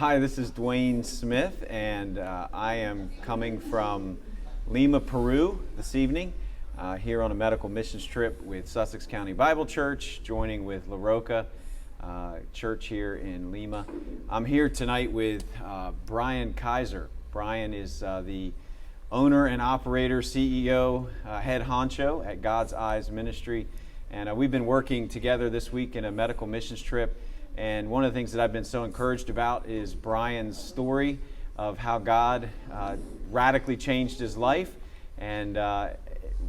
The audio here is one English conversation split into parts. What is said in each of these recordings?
Hi, this is Dwayne Smith, and I am coming from Lima, Peru this evening, here on a medical missions trip with Sussex County Bible Church, joining with La Roca Church here in Lima. I'm here tonight with Bryan Kaiser. Bryan is the owner and operator, CEO, head honcho at God's Eyes Ministry, and we've been working together this week in a medical missions trip. And one of the things that I've been so encouraged about is Bryan's story of how God radically changed his life. And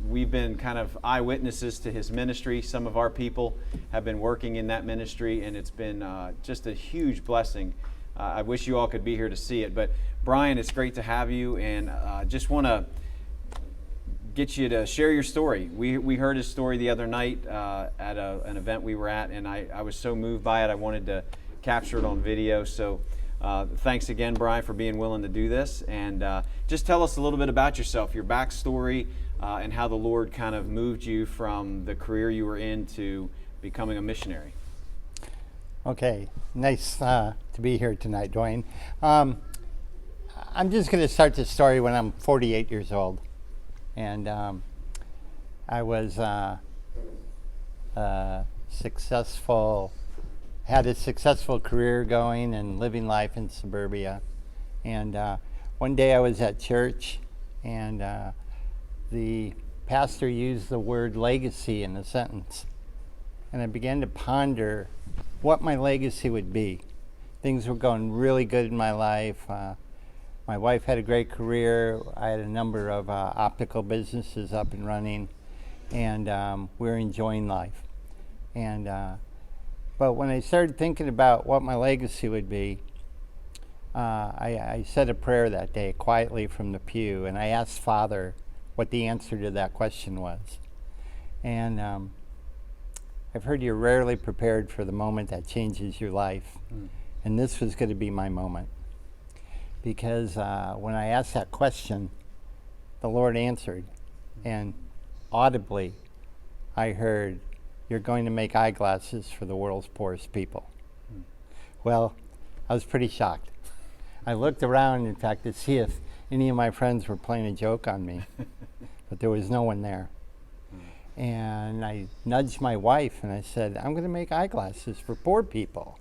we've been kind of eyewitnesses to his ministry. Some of our people have been working in that ministry, and it's been just a huge blessing. I wish you all could be here to see it. But Bryan, it's great to have you, and just want to get you to share your story. We heard his story the other night at an event we were at, and I was so moved by it. I wanted to capture it on video. So thanks again, Bryan, for being willing to do this. And just tell us a little bit about yourself, your backstory, and how the Lord kind of moved you from the career you were in to becoming a missionary. Okay, nice to be here tonight, Dwayne. I'm just going to start the story when I'm 48 years old. And I was successful, had a successful career going and living life in suburbia. And one day I was at church, and the pastor used the word legacy in a sentence. And I began to ponder what my legacy would be. Things were going really good in my life. My wife had a great career. I had a number of optical businesses up and running, and we were enjoying life. And but when I started thinking about what my legacy would be, I said a prayer that day quietly from the pew, and I asked Father what the answer to that question was. And I've heard you're rarely prepared for the moment that changes your life, and this was going to be my moment. Because when I asked that question, the Lord answered, and audibly I heard, "You're going to make eyeglasses for the world's poorest people." Well, I was pretty shocked. I looked around, in fact, to see if any of my friends were playing a joke on me, but there was no one there. And I nudged my wife and I said, "I'm going to make eyeglasses for poor people."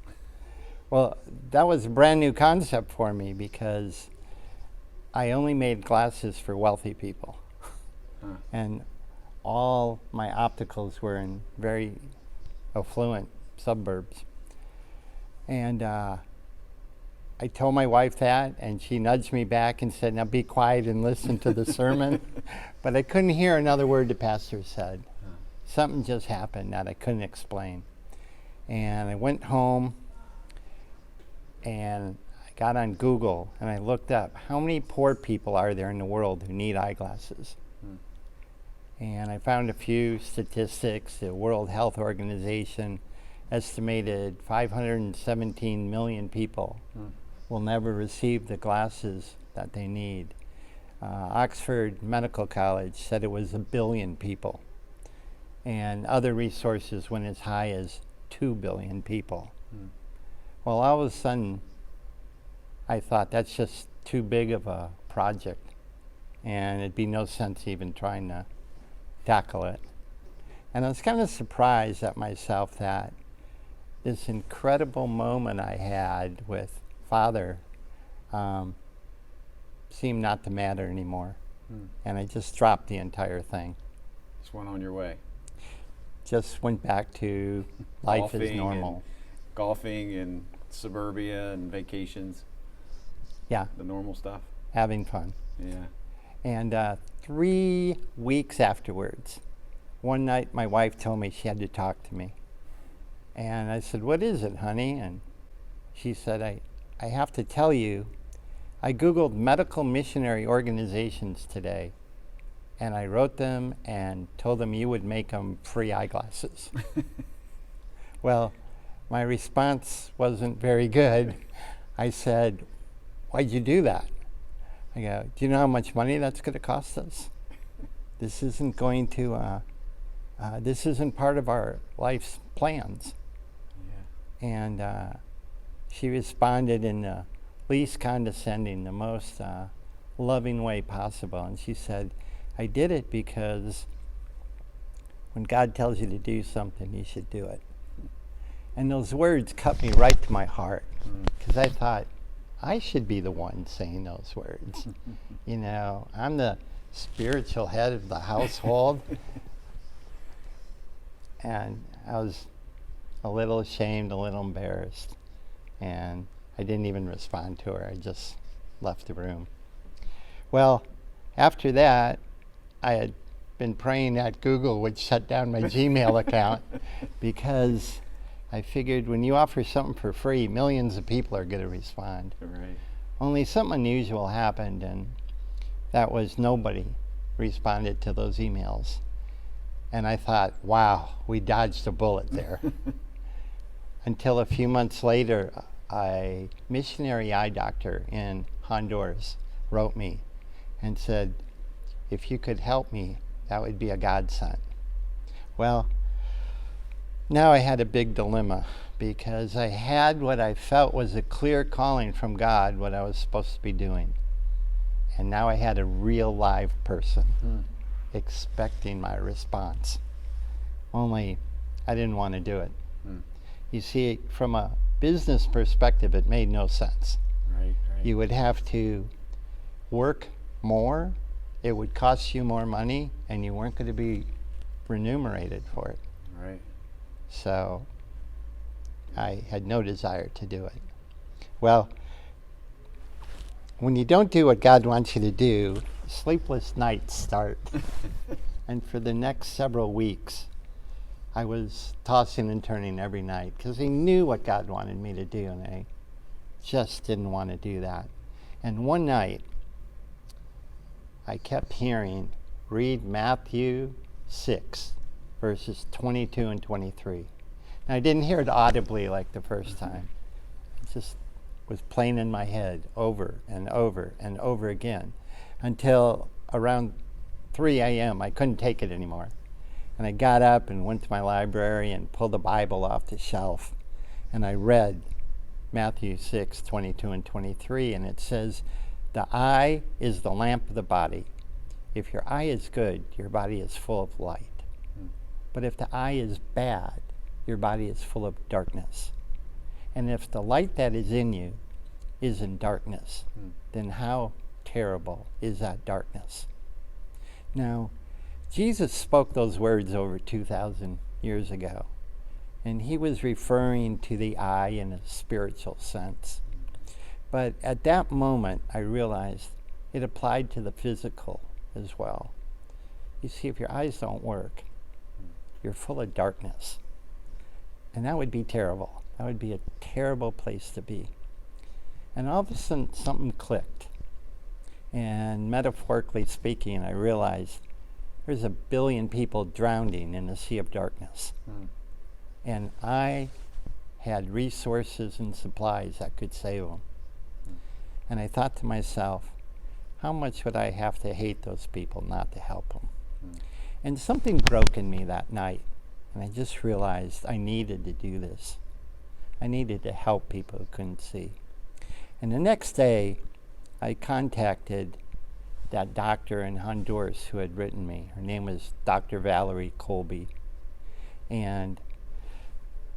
Well, that was a brand new concept for me because I only made glasses for wealthy people. And all my opticals were in very affluent suburbs. And I told my wife that, and she nudged me back and said, "Now be quiet and listen to the sermon." But I couldn't hear another word the pastor said. Something just happened that I couldn't explain. And I went home, and I got on Google and I looked up how many poor people are there in the world who need eyeglasses. And I found a few statistics. The World Health Organization estimated 517 million people will never receive the glasses that they need. Oxford Medical College said it was 1 billion people, and other resources went as high as 2 billion people. Well, all of a sudden, I thought that's just too big of a project, and it'd be no sense even trying to tackle it. And I was kind of surprised at myself that this incredible moment I had with Father seemed not to matter anymore. And I just dropped the entire thing. Just went on your way. Just went back to life as normal. Golfing and suburbia and vacations. Yeah. The normal stuff. Having fun. Yeah. And 3 weeks afterwards, one night my wife told me she had to talk to me. And I said, "What is it, honey?" And she said, I have to tell you, I Googled medical missionary organizations today, and I wrote them and told them you would make them free eyeglasses. Well, my response wasn't very good. I said, "Why'd you do that?" I go, "Do you know how much money that's going to cost us? This isn't going to, this isn't part of our life's plans." Yeah. And she responded in the least condescending, the most loving way possible. And she said, I did it because when God tells you to do something, you should do it. And those words cut me right to my heart, because I thought, I should be the one saying those words. You know, I'm the spiritual head of the household. And I was a little ashamed, a little embarrassed. And I didn't even respond to her. I just left the room. Well, after that, I had been praying that Google would shut down my Gmail account, because I figured when you offer something for free, millions of people are going to respond. Right. Only something unusual happened, and that was nobody responded to those emails. And I thought, wow, we dodged a bullet there. Until a few months later, a missionary eye doctor in Honduras wrote me and said, if you could help me, that would be a godsend. Well, now I had a big dilemma, because I had what I felt was a clear calling from God, what I was supposed to be doing. And now I had a real live person expecting my response. Only I didn't want to do it. You see, from a business perspective, it made no sense. Right. You would have to work more, it would cost you more money, and you weren't going to be remunerated for it. Right. So I had no desire to do it. Well, when you don't do what God wants you to do, sleepless nights start. And for the next several weeks, I was tossing and turning every night, because I knew what God wanted me to do, and I just didn't want to do that. And one night, I kept hearing, read Matthew 6, verses 22 and 23. Now, I didn't hear it audibly like the first time. It just was playing in my head over and over and over again, until around 3 a.m. I couldn't take it anymore. And I got up and went to my library and pulled the Bible off the shelf. And I read Matthew 6, 22 and 23. And it says, the eye is the lamp of the body. If your eye is good, your body is full of light. But if the eye is bad, your body is full of darkness. And if the light that is in you is in darkness, then how terrible is that darkness? Now, Jesus spoke those words over 2,000 years ago, and he was referring to the eye in a spiritual sense. But at that moment, I realized it applied to the physical as well. You see, if your eyes don't work, you're full of darkness. And that would be terrible. That would be a terrible place to be. And all of a sudden, something clicked. And metaphorically speaking, I realized there's 1 billion people drowning in a sea of darkness. And I had resources and supplies that could save them. And I thought to myself, how much would I have to hate those people not to help them? And something broke in me that night. And I just realized I needed to do this. I needed to help people who couldn't see. And the next day, I contacted that doctor in Honduras who had written me. Her name was Dr. Valerie Colby. And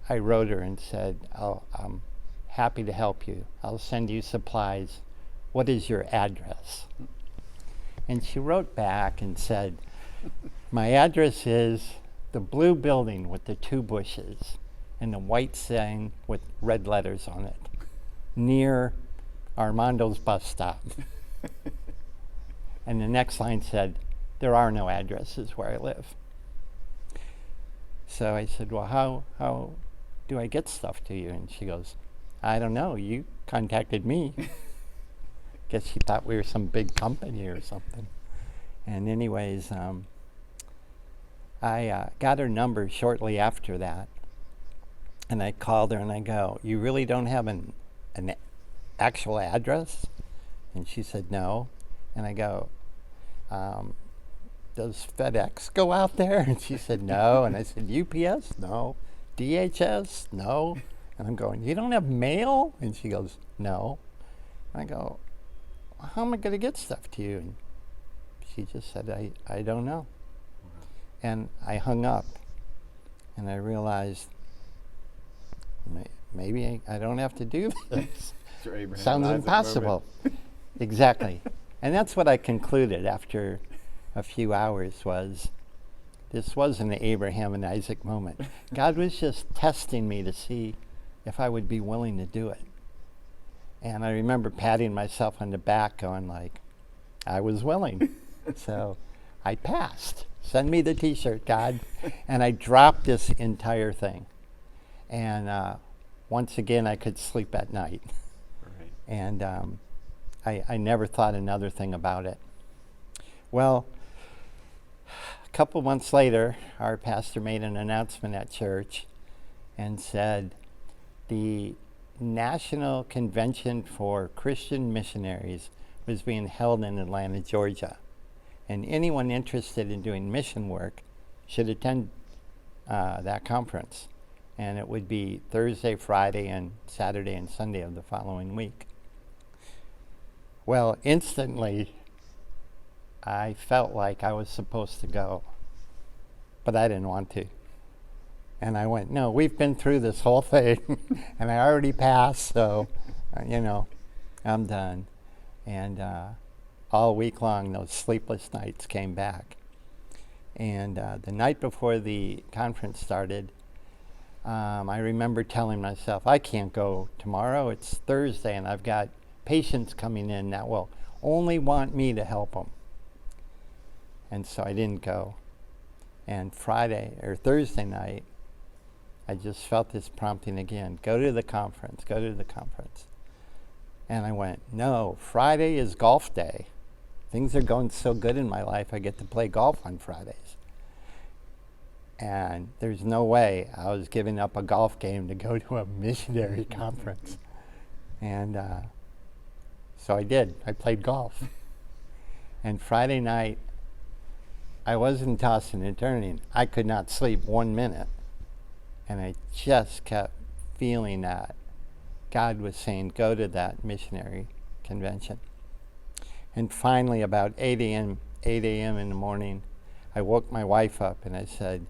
I wrote her and said, I'm happy to help you. I'll send you supplies. What is your address? And she wrote back and said, my address is the blue building with the 2 bushes and the white sign with red letters on it, near Armando's bus stop. And the next line said, there are no addresses where I live. So I said, well, how do I get stuff to you? And she goes, I don't know, you contacted me. Guess she thought we were some big company or something. And anyways, I got her number shortly after that. And I called her and I go, you really don't have an actual address? And she said, no. And I go, does FedEx go out there? And she said, no. And I said, UPS? No. DHS? No. And I'm going, you don't have mail? And she goes, no. I go, how am I going to get stuff to you? And she just said, I don't know. And I hung up, and I realized maybe I don't have to do this. Sounds impossible. Exactly. And that's what I concluded after a few hours was, this wasn't an Abraham and Isaac moment. God was just testing me to see if I would be willing to do it. And I remember patting myself on the back going like, I was willing. So I passed. Send me the t-shirt, God. And I dropped this entire thing. And once again, I could sleep at night. Right. And I never thought another thing about it. Well, a couple months later, our pastor made an announcement at church and said, the National Convention for Christian Missionaries was being held in Atlanta, Georgia. And anyone interested in doing mission work should attend that conference. And it would be Thursday, Friday, and Saturday and Sunday of the following week. Well, instantly, I felt like I was supposed to go, but I didn't want to. And I went, no, we've been through this whole thing, and I already passed, so, I'm done. And all week long, those sleepless nights came back. And the night before the conference started, I remember telling myself, I can't go tomorrow. It's Thursday, and I've got patients coming in that will only want me to help them. And so I didn't go. And Thursday night, I just felt this prompting again, go to the conference. And I went, no, Friday is golf day. Things are going so good in my life, I get to play golf on Fridays. And there's no way I was giving up a golf game to go to a missionary conference. And so I did. I played golf. And Friday night, I wasn't tossing and turning. I could not sleep 1 minute. And I just kept feeling that God was saying, go to that missionary convention. And finally, about 8 a.m. in the morning, I woke my wife up and I said,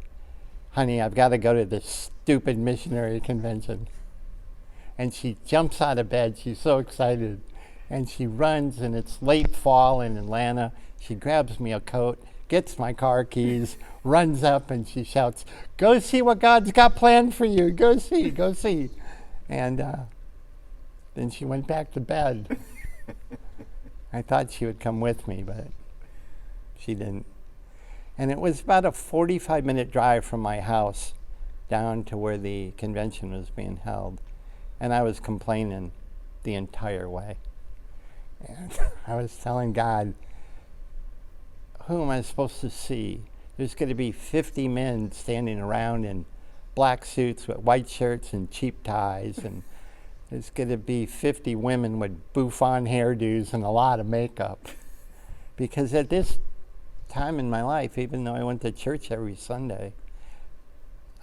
honey, I've got to go to this stupid missionary convention. And she jumps out of bed. She's so excited. And she runs, and it's late fall in Atlanta. She grabs me a coat, gets my car keys, runs up, and she shouts, go see what God's got planned for you. Go see. And then she went back to bed. I thought she would come with me, but she didn't. And it was about a 45-minute drive from my house down to where the convention was being held. And I was complaining the entire way. And I was telling God, who am I supposed to see? There's going to be 50 men standing around in black suits with white shirts and cheap ties, and there's going to be 50 women with bouffant hairdos and a lot of makeup. Because at this time in my life, even though I went to church every Sunday,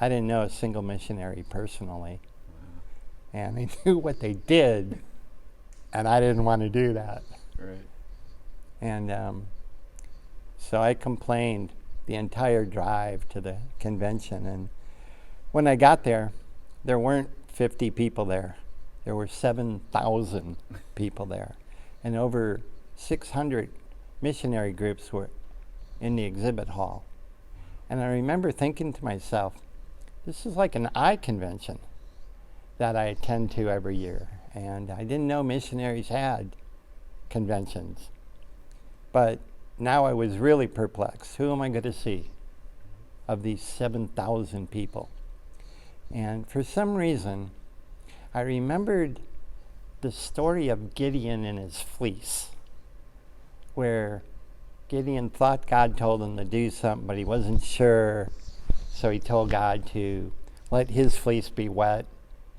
I didn't know a single missionary personally. And I knew what they did, and I didn't want to do that. Right. And so I complained the entire drive to the convention. And when I got there, there weren't 50 people there. There were 7,000 people there. And over 600 missionary groups were in the exhibit hall. And I remember thinking to myself, this is like an eye convention that I attend to every year. And I didn't know missionaries had conventions. But now I was really perplexed. Who am I going to see of these 7,000 people? And for some reason, I remembered the story of Gideon and his fleece, where Gideon thought God told him to do something, but he wasn't sure. So he told God to let his fleece be wet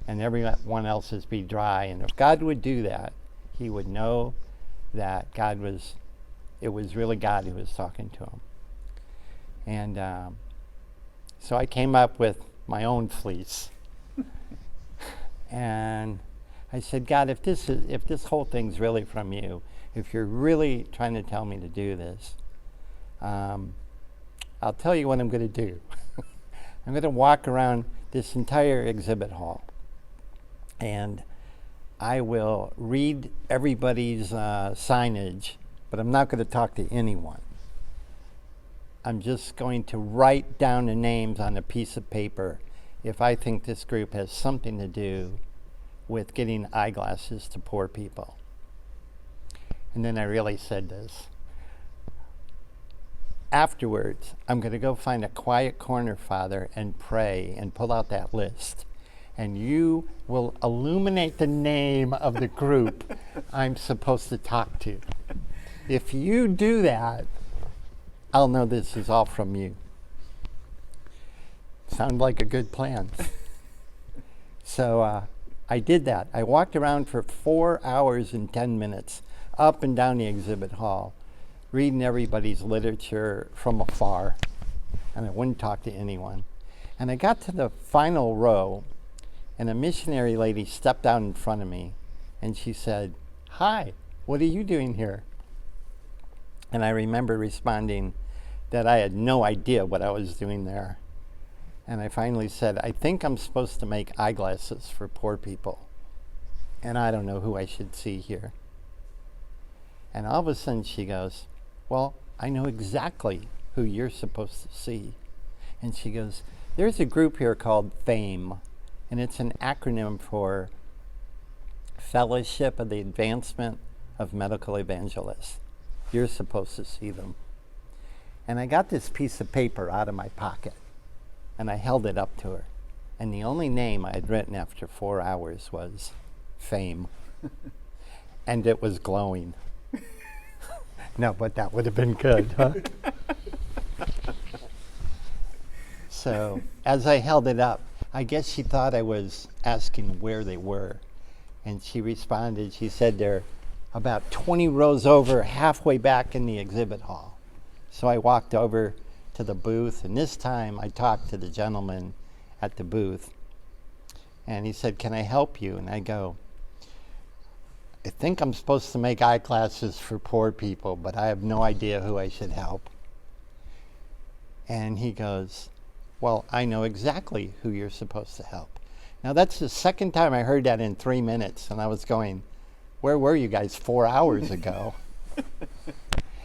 and everyone else's be dry. And if God would do that, he would know that it was really God who was talking to him. And so I came up with my own fleece. And I said, God, if this whole thing's really from you, if you're really trying to tell me to do this, I'll tell you what I'm going to do. I'm going to walk around this entire exhibit hall, and I will read everybody's signage, but I'm not going to talk to anyone. I'm just going to write down the names on a piece of paper if I think this group has something to do with getting eyeglasses to poor people. And then I really said this. Afterwards, I'm going to go find a quiet corner, Father, and pray and pull out that list. And you will illuminate the name of the group I'm supposed to talk to. If you do that, I'll know this is all from you. Sound like a good plan. So I did that. I walked around for 4 hours and 10 minutes, up and down the exhibit hall, reading everybody's literature from afar, and I wouldn't talk to anyone. And I got to the final row, and a missionary lady stepped out in front of me, and she said, "Hi, what are you doing here?" And I remember responding that I had no idea what I was doing there. And I finally said, "I think I'm supposed to make eyeglasses for poor people, and I don't know who I should see here." And all of a sudden she goes, "Well, I know exactly who you're supposed to see." And she goes, "There's a group here called FAME, and it's an acronym for Fellowship of the Advancement of Medical Evangelists. You're supposed to see them." And I got this piece of paper out of my pocket, and I held it up to her. And the only name I had written after 4 hours was FAME. And it was glowing. No, but that would have been good, huh? So as I held it up, I guess she thought I was asking where they were. And she responded, she said, "They're about 20 rows over, halfway back in the exhibit hall." So I walked over to the booth, and this time I talked to the gentleman at the booth. And he said, "Can I help you?" And I go, "I think I'm supposed to make eyeglasses for poor people, but I have no idea who I should help." And he goes, "Well, I know exactly who you're supposed to help." Now that's the second time I heard that in 3 minutes, and I was going, where were you guys 4 hours ago?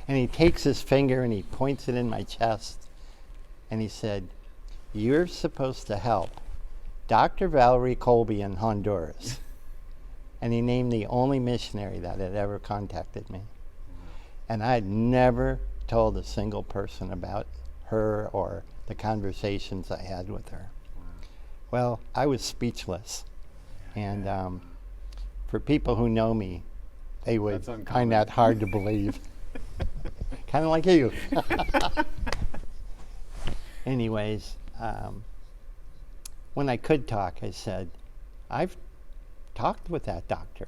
And he takes his finger and he points it in my chest, and he said, "You're supposed to help Dr. Valerie Colby in Honduras." And he named the only missionary that had ever contacted me. And I had never told a single person about her or the conversations I had with her. Wow. Well, I was speechless. And for people who know me, they would find that hard to believe. Kind of like you. Anyways, when I could talk, I said, "I've talked with that doctor.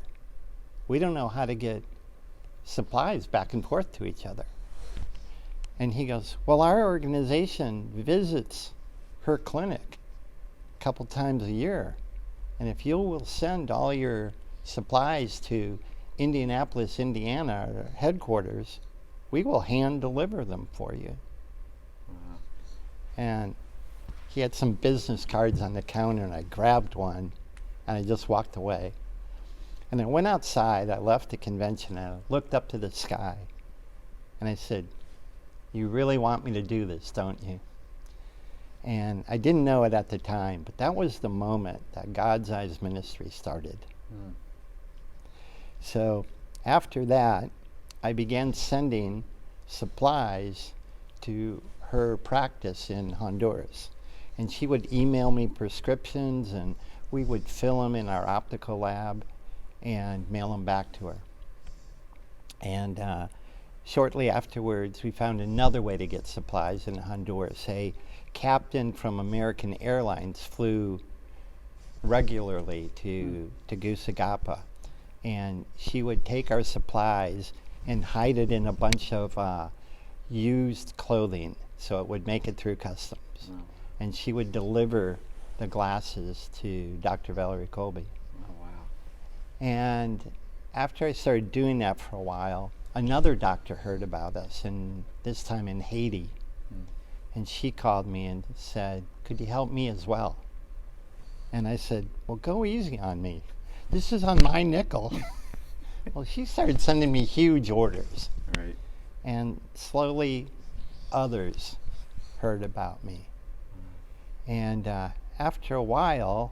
We don't know how to get supplies back and forth to each other." And he goes, "Well, our organization visits her clinic a couple times a year. And if you will send all your supplies to Indianapolis, Indiana, our headquarters, we will hand deliver them for you." Wow. And he had some business cards on the counter, and I grabbed one, and I just walked away. And I went outside, I left the convention, and I looked up to the sky, and I said, "You really want me to do this, don't you?" And I didn't know it at the time, but that was the moment that God's Eyes Ministry started. Mm. So after that, I began sending supplies to her practice in Honduras. And she would email me prescriptions, and we would fill them in our optical lab and mail them back to her. And shortly afterwards, we found another way to get supplies in Honduras. A captain from American Airlines flew regularly to Tegucigalpa, and she would take our supplies and hide it in a bunch of used clothing so it would make it through customs. Wow. And she would deliver the glasses to Dr. Valerie Colby. Oh, wow. And after I started doing that for a while, another doctor heard about us, and this time in Haiti. And she called me and said, "Could you help me as well?" And I said, "Well, go easy on me. This is on my nickel." Well, she started sending me huge orders. Right. And slowly others heard about me. And after a while,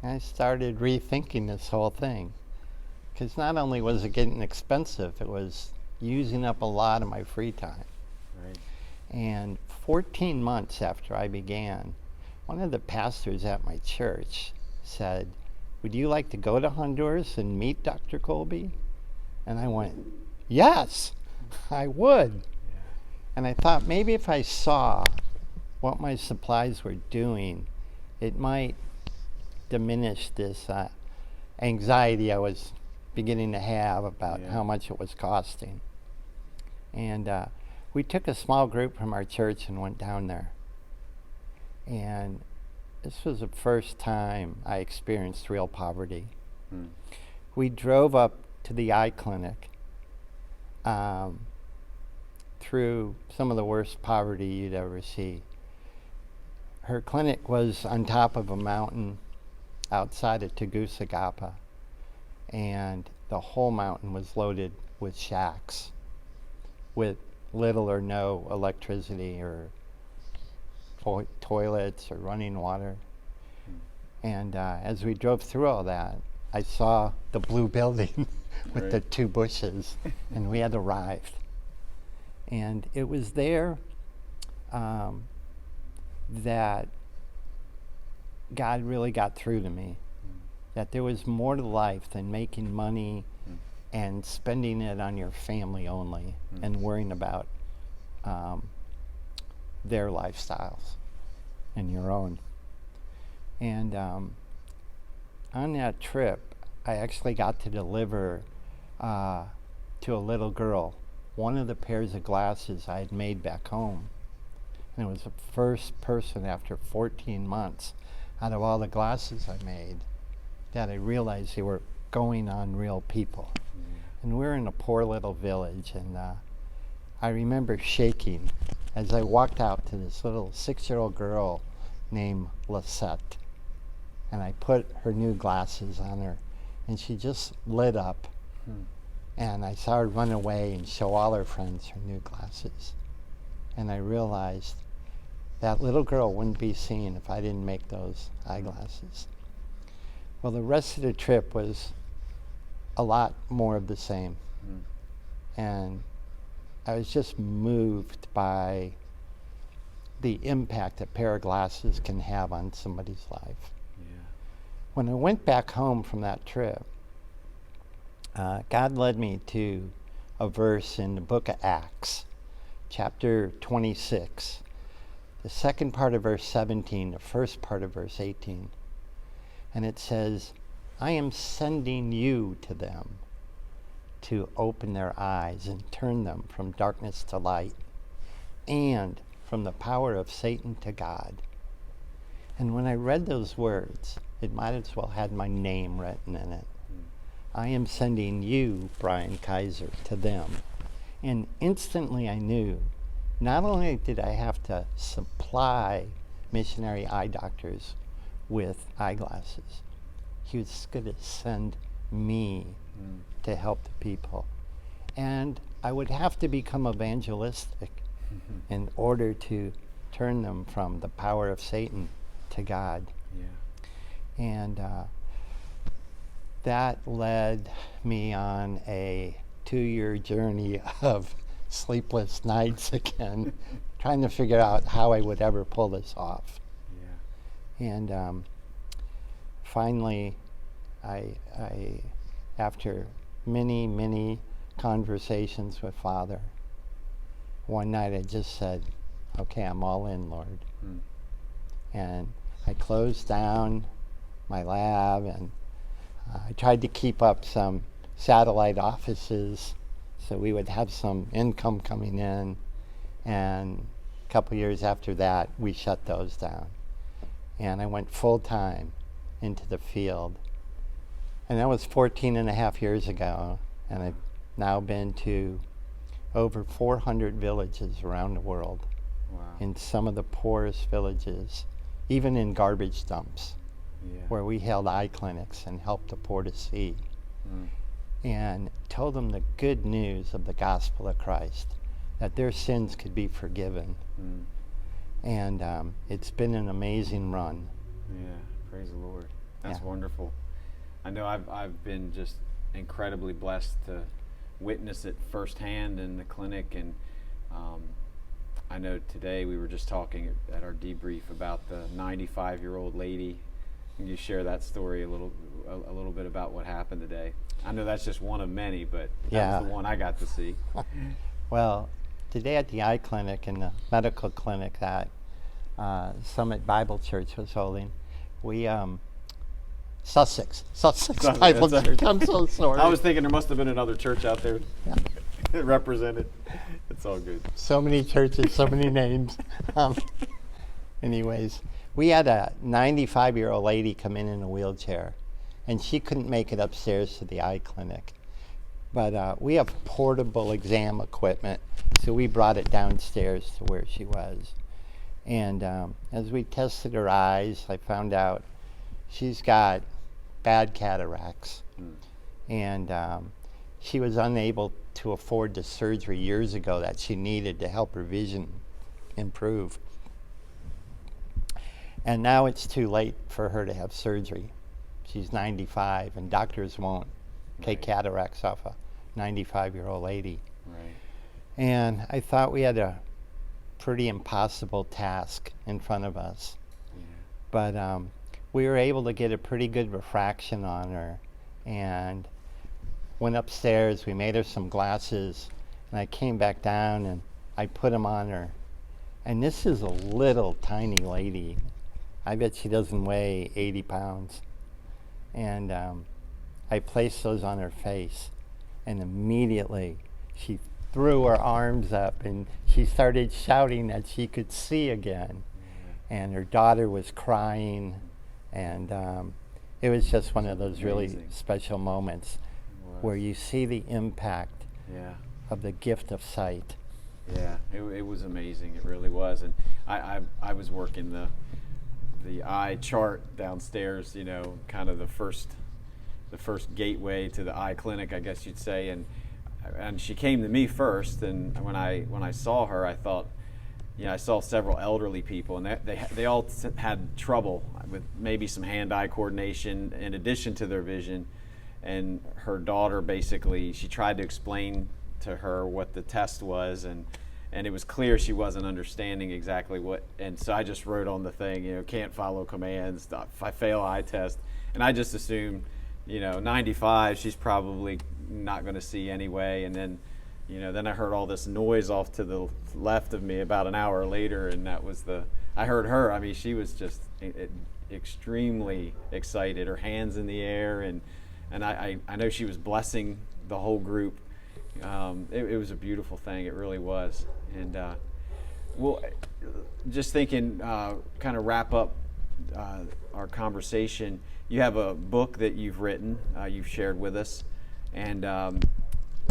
I started rethinking this whole thing. Because not only was it getting expensive, it was using up a lot of my free time. Right. And 14 months after I began, one of the pastors at my church said, "Would you like to go to Honduras and meet Dr. Colby?" And I went, "Yes, I would." Yeah. And I thought maybe if I saw what my supplies were doing, it might diminish this anxiety I was beginning to have about how much it was costing. And we took a small group from our church and went down there. And this was the first time I experienced real poverty. We drove up to the eye clinic through some of the worst poverty you'd ever see. Her clinic was on top of a mountain outside of Tegucigalpa, and the whole mountain was loaded with shacks with little or no electricity or toilets or running water. And as we drove through all that, I saw the blue building with the two bushes, and we had arrived. And it was there that God really got through to me, that there was more to life than making money and spending it on your family only and worrying about their lifestyles and your own. And on that trip, I actually got to deliver to a little girl one of the pairs of glasses I had made back home. And it was the first person after 14 months out of all the glasses I made that I realized they were going on real people. And we're in a poor little village, and I remember shaking as I walked out to this little 6-year-old girl named Lisette. And I put her new glasses on her, and she just lit up. And I saw her run away and show all her friends her new glasses. And I realized that little girl wouldn't be seen if I didn't make those eyeglasses. Well, the rest of the trip was a lot more of the same. And I was just moved by the impact a pair of glasses can have on somebody's life. When I went back home from that trip, God led me to a verse in the book of Acts, chapter 26, the second part of verse 17, the first part of verse 18. And it says, "I am sending you to them to open their eyes and turn them from darkness to light and from the power of Satan to God." And when I read those words, it might as well had my name written in it. I am sending you, Bryan Kaiser, to them. And instantly I knew not only did I have to supply missionary eye doctors with eyeglasses, he was going to send me to help the people. And I would have to become evangelistic in order to turn them from the power of Satan to God. And that led me on a 2-year journey of sleepless nights again, trying to figure out how I would ever pull this off. And finally, I after many conversations with Father, one night I just said, "Okay, I'm all in, Lord." And I closed down my lab, and I tried to keep up some satellite offices so we would have some income coming in. And a couple years after that, we shut those down. And I went full time into the field. And that was 14 and a half years ago. And I've now been to over 400 villages around the world. Wow. In some of the poorest villages, even in garbage dumps, Yeah. where we held eye clinics and helped the poor to see. Mm. And told them the good news of the gospel of Christ, that their sins could be forgiven. Mm. And it's been an amazing run. Yeah, praise the Lord. That's Yeah. wonderful. I know I've been just incredibly blessed to witness it firsthand in the clinic, and I know today we were just talking at our debrief about the 95-year-old lady. Can you share that story a little bit about what happened today? I know that's just one of many, but that Yeah. was the one I got to see. Well, today at the eye clinic and the medical clinic that Summit Bible Church was holding, we Sussex Bible that's Church. I'm so sorry. I was thinking there must have been another church out there that represented. It's all good. So many churches, so many names. Anyways, we had a 95-year-old lady come in a wheelchair, and she couldn't make it upstairs to the eye clinic. But we have portable exam equipment, so we brought it downstairs to where she was. And as we tested her eyes, I found out she's got bad cataracts. Mm. And she was unable to afford the surgery years ago that she needed to help her vision improve. And now it's too late for her to have surgery. She's 95, and doctors won't take Right. cataracts off a 95-year-old lady. Right. And I thought we had a pretty impossible task in front of us. Yeah. But we were able to get a pretty good refraction on her, and went upstairs. We made her some glasses, and I came back down and I put them on her. And this is a little tiny lady. I bet she doesn't weigh 80 pounds. And I placed those on her face, and immediately she threw her arms up and she started shouting that she could see again. And her daughter was crying, and it was just one of those really Amazing. special moments Was. where you see the impact Yeah. of the gift of sight. Yeah, it was amazing. It really was. And I was working the eye chart downstairs, you know, kind of the first gateway to the eye clinic, I guess you'd say. And she came to me first, and when I saw her, I thought, you know, I saw several elderly people, and they all had trouble with maybe some hand-eye coordination in addition to their vision. And her daughter, basically, she tried to explain to her what the test was, and it was clear she wasn't understanding exactly what. And so I just wrote on the thing, you know, can't follow commands, if I fail eye test. And I just assumed, you know, 95, she's probably not going to see anyway. And then, you know, then I heard all this noise off to the left of me about an hour later, and I heard her. I mean, she was just extremely excited, her hands in the air, and I know she was blessing the whole group. It was a beautiful thing. It really was. And well, just thinking, kind of wrap up our conversation. You have a book that you've written, you've shared with us, and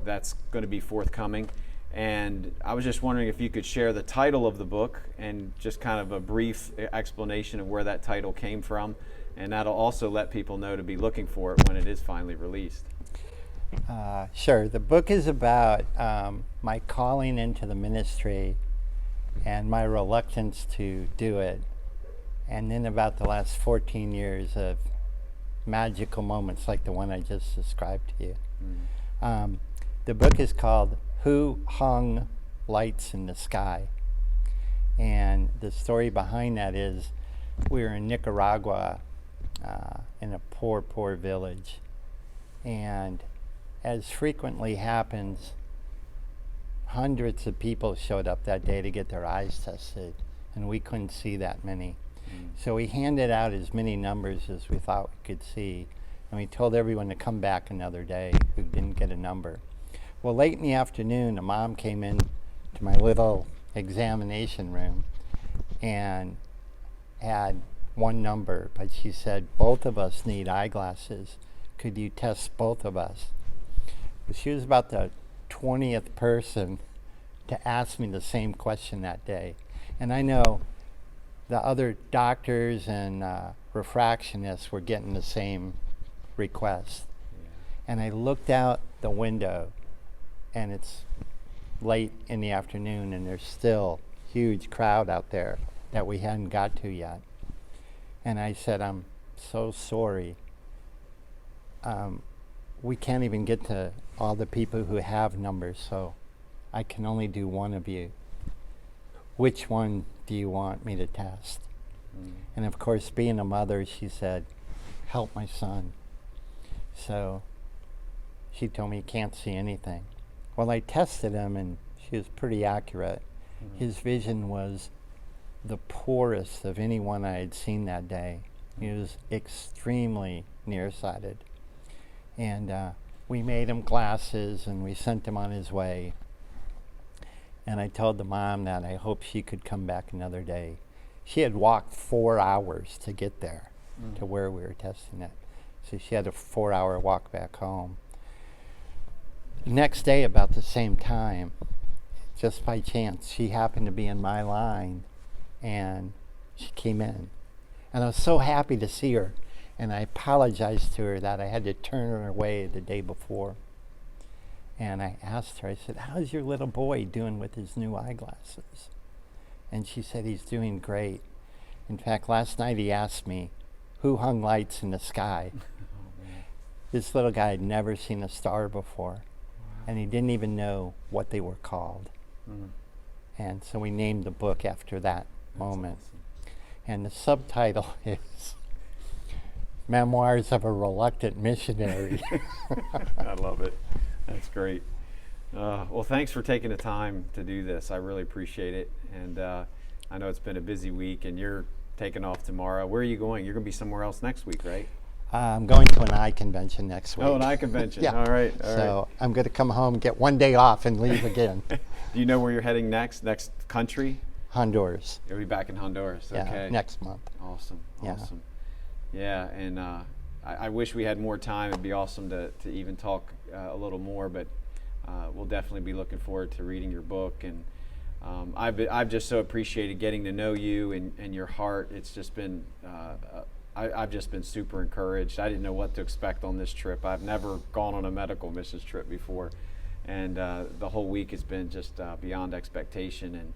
that's going to be forthcoming. And I was just wondering if you could share the title of the book and just kind of a brief explanation of where that title came from. And that'll also let people know to be looking for it when it is finally released. Sure. The book is about my calling into the ministry and my reluctance to do it, and then about the last 14 years of magical moments like the one I just described to you. Mm. The book is called Who Hung Lights in the Sky? And the story behind that is we were in Nicaragua in a poor village, and as frequently happens, hundreds of people showed up that day to get their eyes tested, and we couldn't see that many. So we handed out as many numbers as we thought we could see, and we told everyone to come back another day who didn't get a number. Well, late in the afternoon, a mom came in to my little examination room and had one number, but she said, both of us need eyeglasses could you test both of us? But she was about the 20th person to ask me the same question that day. And I know the other doctors and refractionists were getting the same request. And I looked out the window, and it's late in the afternoon, and there's still a huge crowd out there that we hadn't got to yet. And I said, I'm so sorry. We can't even get to all the people who have numbers, so I can only do one of you. Which one do you want me to test? And of course, being a mother, she said, help my son. So she told me he can't see anything. Well, I tested him, and she was pretty accurate. His vision was the poorest of anyone I had seen that day. He was extremely nearsighted. And we made him glasses, and we sent him on his way. And I told the mom that I hoped she could come back another day. She had walked 4 hours to get there, to where we were testing it. So she had a 4-hour walk back home. Next day, about the same time, just by chance, she happened to be in my line, and she came in. And I was so happy to see her, and I apologized to her that I had to turn her away the day before. And I asked her, I said, how's your little boy doing with his new eyeglasses? And she said, he's doing great. In fact, last night he asked me, who hung lights in the sky? This little guy had never seen a star before, and he didn't even know what they were called. And so we named the book after that moment. Awesome. And the subtitle is Memoirs of a Reluctant Missionary. I love it. That's great. Well, thanks for taking the time to do this. I really appreciate it. And I know it's been a busy week, and you're taking off tomorrow. Where are you going? You're going to be somewhere else next week, right? I'm going to an eye convention next week. Oh, an eye convention. Yeah. All right. So I'm going to come home, get 1 day off, and leave again. Do you know where you're heading next? Next country? Honduras. You'll be back in Honduras. Yeah, okay. next month. Awesome. Yeah. Awesome. Yeah, and I wish we had more time. It'd be awesome to even talk a little more, but we'll definitely be looking forward to reading your book. And I've just so appreciated getting to know you and your heart. It's just been I've just been super encouraged. I didn't know what to expect on this trip. I've never gone on a medical missions trip before, and the whole week has been just beyond expectation.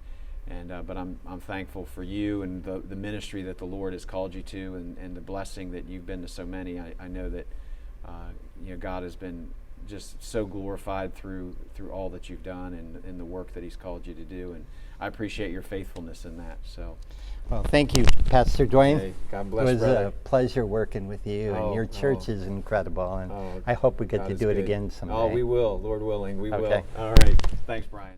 But I'm thankful for you and the ministry that the Lord has called you to, and the blessing that you've been to so many. I know that God has been just so glorified through all that you've done and the work that He's called you to do, and I appreciate your faithfulness in that. So, well, thank you, Pastor Dwayne. hey, God bless, it was brother. a pleasure working with you, and your church is incredible, and I hope we get God to is do it good. again someday. Oh, we will, Lord willing, we will. Okay. All right, thanks, Bryan.